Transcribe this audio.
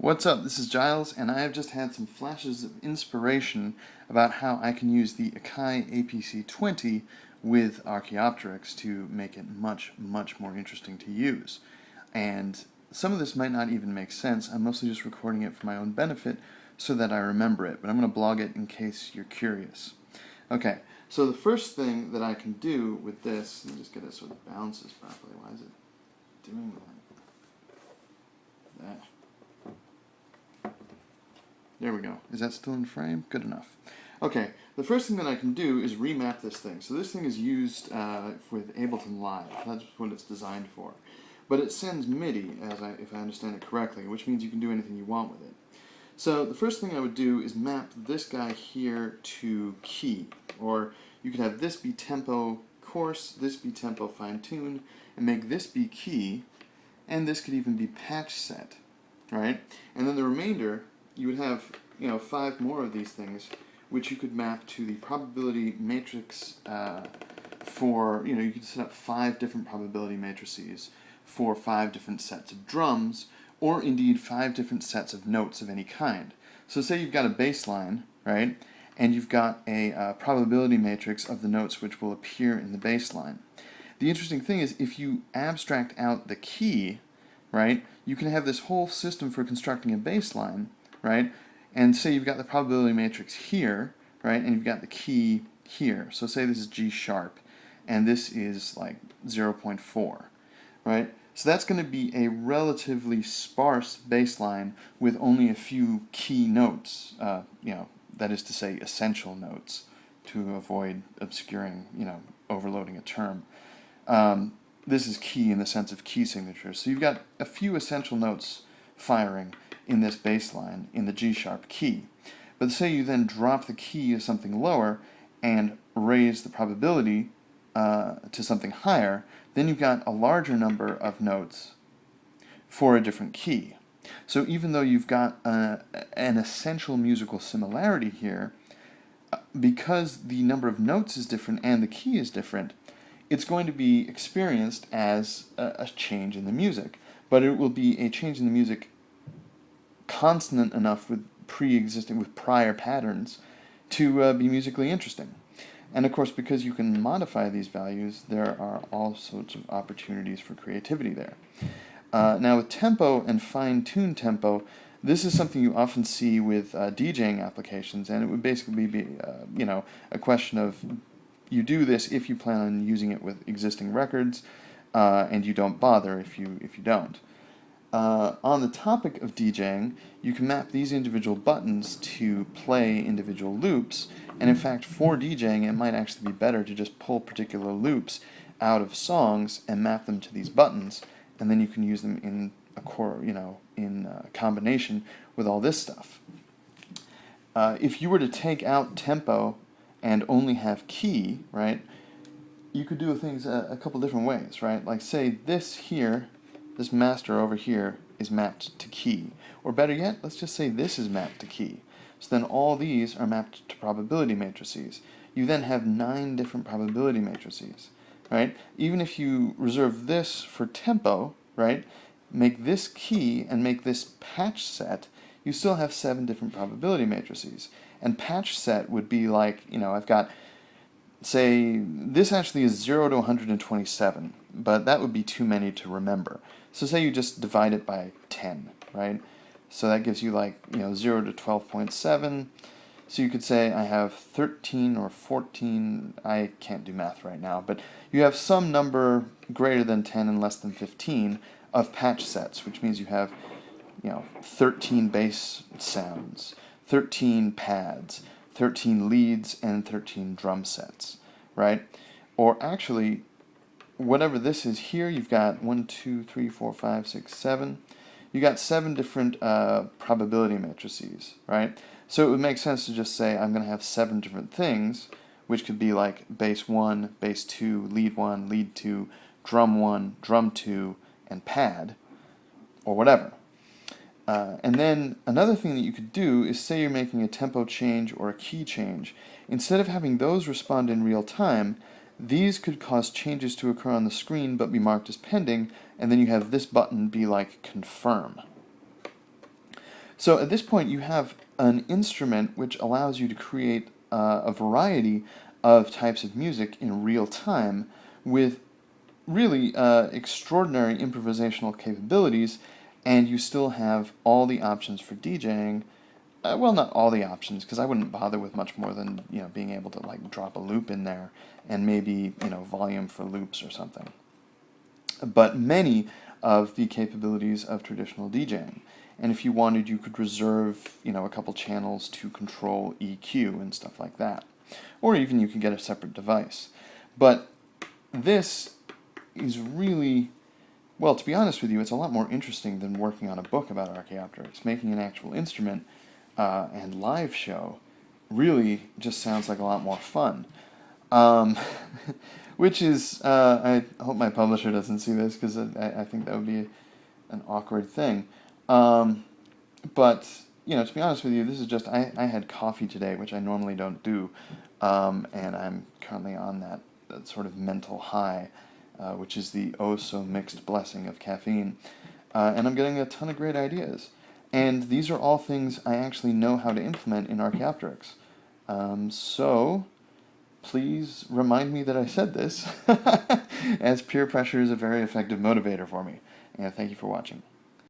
What's up? This is Giles, and I have just had some flashes of inspiration about how I can use the Akai APC-20 with Archaeopteryx to make it much more interesting to use. And some of this might not even make sense. I'm mostly just recording it for my own benefit so that I remember it, but I'm going to blog it in case you're curious. Okay, so the first thing that I can do with this, let me just get it so it bounces properly. Why is it doing that? There we go. Is that still in frame? Good enough. Okay, the first thing that I can do is remap this thing. So this thing is used with Ableton Live. That's what it's designed for. But it sends MIDI, if I understand it correctly, which means you can do anything you want with it. So the first thing I would do is map this guy here to key. Or you could have this be tempo coarse, this be tempo fine-tune, and make this be key, and this could even be patch set, right? And then the remainder, you would have, 5 more of these things, which you could map to the probability matrix for, you could set up 5 different probability matrices for 5 different sets of drums, or indeed 5 different sets of notes of any kind. So say you've got a bass line, right, and you've got a probability matrix of the notes which will appear in the bass line. The interesting thing is, if you abstract out the key, right, you can have this whole system for constructing a bass line, right? And say you've got the probability matrix here, right? And you've got the key here. So say this is G sharp, and this is like 0.4, right? So that's going to be a relatively sparse bass line with only a few key notes, that is to say essential notes, to avoid obscuring, overloading a term. This is key in the sense of key signatures. So you've got a few essential notes firing in this bass line in the G sharp key. But say you then drop the key to something lower and raise the probability to something higher, then you've got a larger number of notes for a different key. So even though you've got an essential musical similarity here, because the number of notes is different and the key is different, it's going to be experienced as a change in the music. But it will be a change in the music consonant enough with prior patterns to be musically interesting. And of course, because you can modify these values, there are all sorts of opportunities for creativity there. Now with tempo and fine-tuned tempo, this is something you often see with DJing applications, and it would basically be a question of, you do this if you plan on using it with existing records, and you don't bother if you don't. On the topic of DJing, you can map these individual buttons to play individual loops, and in fact for DJing it might actually be better to just pull particular loops out of songs and map them to these buttons, and then you can use them in a combination with all this stuff. If you were to take out tempo and only have key, right, you could do things a couple different ways, right? Like say this here, this master over here is mapped to key. Or better yet, let's just say this is mapped to key. So then all these are mapped to probability matrices. You then have 9 different probability matrices, right? Even if you reserve this for tempo, right, make this key and make this patch set, you still have 7 different probability matrices. And patch set would be like, I've got, say, this actually is 0 to 127, but that would be too many to remember. So say you just divide it by 10, right? So that gives you like, 0 to 12.7. So you could say I have 13 or 14, I can't do math right now, but you have some number greater than 10 and less than 15 of patch sets, which means you have, 13 bass sounds, 13 pads, 13 leads, and 13 drum sets, right? Or actually, whatever this is here, you've got 1, 2, 3, 4, 5, 6, 7. You got 7 different probability matrices, right? So it would make sense to just say I'm going to have 7 different things, which could be like bass 1, bass 2, lead 2, drum 1, drum 2, and pad, or whatever. And then another thing that you could do is say you're making a tempo change or a key change. Instead of having those respond in real time, these could cause changes to occur on the screen but be marked as pending, and then you have this button be like confirm. So at this point, you have an instrument which allows you to create a variety of types of music in real time with really extraordinary improvisational capabilities, and you still have all the options for DJing. Well, not all the options, because I wouldn't bother with much more than, you know, being able to like drop a loop in there and maybe, you know, volume for loops or something. But many of the capabilities of traditional DJing. And if you wanted, you could reserve, you know, a couple channels to control EQ and stuff like that. Or even you could get a separate device. But this is really, well, to be honest with you, it's a lot more interesting than working on a book about Archaeopteryx. Making an actual instrument and live show really just sounds like a lot more fun. Which is, I hope my publisher doesn't see this, because I think that would be an awkward thing. But, you know, to be honest with you, this is just, I had coffee today, which I normally don't do, and I'm currently on that sort of mental high, which is the oh-so-mixed blessing of caffeine. And I'm getting a ton of great ideas. And these are all things I actually know how to implement in Archaeopteryx. So, please remind me that I said this, as peer pressure is a very effective motivator for me. And thank you for watching.